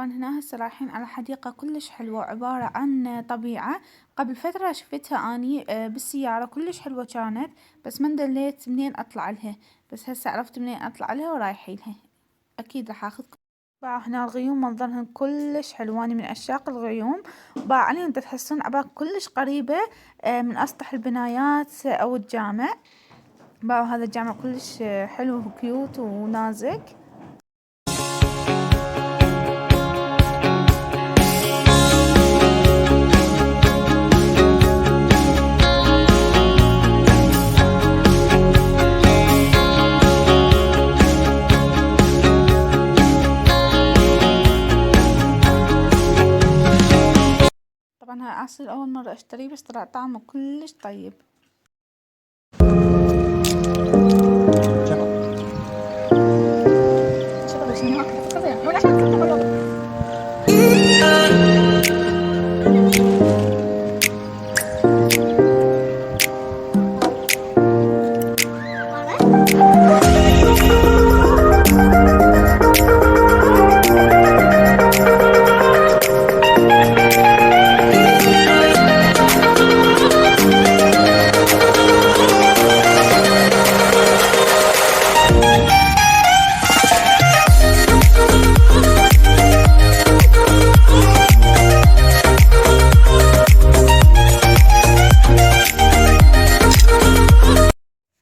طبعا هنا هسه رايحين على حديقة كلش حلوة عبارة عن طبيعة. قبل فترة شفتها اني بالسيارة كلش حلوة كانت، بس ما دليت منين اطلع لها. بس هسه عرفت منين اطلع لها ورايحين لها. اكيد راح اخذكم. باع هنا الغيوم منظرهن كلش حلو، اني من عشاق الغيوم. باع عليهم تحسون عباك كلش قريبة من اسطح البنايات او الجامع. باعوا هذا الجامع كلش حلو وكيوت ونازك. طبعا هاي عصير اول مرة اشتريه، بس طلع طعمه كلش طيب.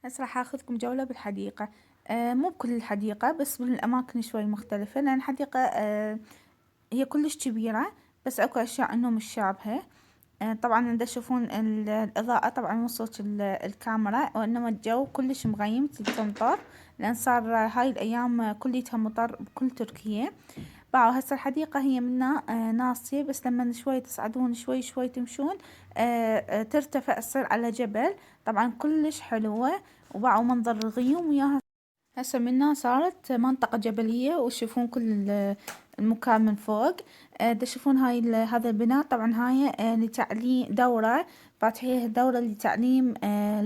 هسه راح اخذكم جولة بالحديقة. مو بكل الحديقة، بس بالاماكن شوي مختلفة، لان الحديقة هي كلش كبيرة، بس اكو اشياء انه مش شابهة. طبعا دا تشوفون الاضاءة، طبعا مو صوت الكاميرا، وانما الجو كلش مغيم تمطر، لان صار هاي الايام كليتها مطر بكل تركيا. باعوا هسه الحديقة هي منا ناصية، بس لما شوي تصعدون شوي شوي تمشون ترتفع تصير على جبل. طبعا كلش حلوة. وباعوا منظر الغيوم وياها. هسه منا صارت منطقة جبلية، وتشوفون كل المكان من فوق. تشوفون هذا البناء. طبعا هاي لتعليم دورة، فاتحيها دورة لتعليم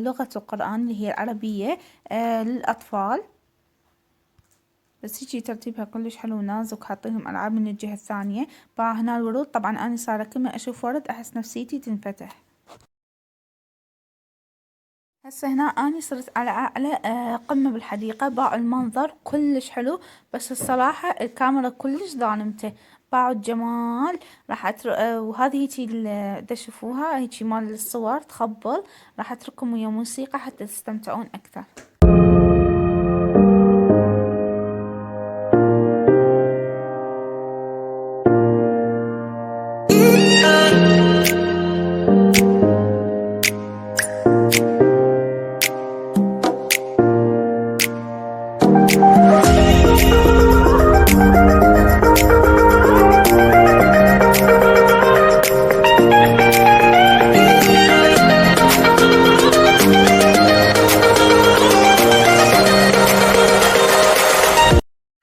لغة القرآن اللي هي العربية للأطفال. بس هيجي ترتيبها كلش حلو ونازك، حاطينهم ألعاب من الجهة الثانية. هنا الورود، طبعا أنا صار كل ما أشوف ورد أحس نفسيتي تنفتح. هسه هنا أنا صرت على أعلى قمة بالحديقة. باعوا المنظر كلش حلو، بس الصراحة الكاميرا كلش ظالمته. باعوا الجمال. راح وهذه هيجي تشوفوها هيجي مال الصور تخبل. راح اترككم ويا موسيقى حتى تستمتعون أكثر.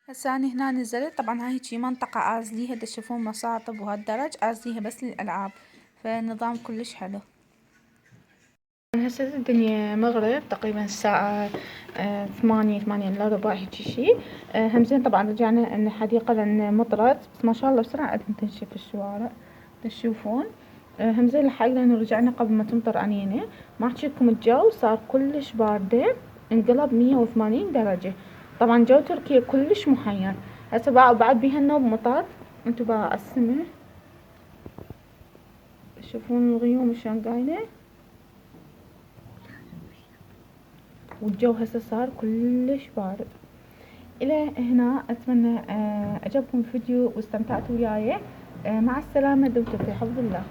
هسه أنا هنا نزلت. طبعا هاي هيجي منطقة عازليها، تشوفون مصاطب وهالدرج عازليها بس للألعاب، فالنظام كلش حلو. هسه الدنيا مغرب تقريبا الساعة 8 الا ربع هيجي شي. همزين طبعا رجعنا الحديقة لأن مطرت، بس ما شاء الله بسرعة قد تنشف الشوارع تشوفون. همزين لحقنا انه رجعنا قبل ما تمطر علينا. ما احكي لكم الجو صار كلش باردة، انقلب 180 درجة. طبعا جو تركيا كلش محير. هسه بعد بيها مطر. انتو بقى السماء تشوفون الغيوم شلون قايلة، والجو هسه صار كلش بارد. الى هنا اتمنى عجبكم الفيديو واستمتعتوا وياي. مع السلامة، دمتم في حفظ الله.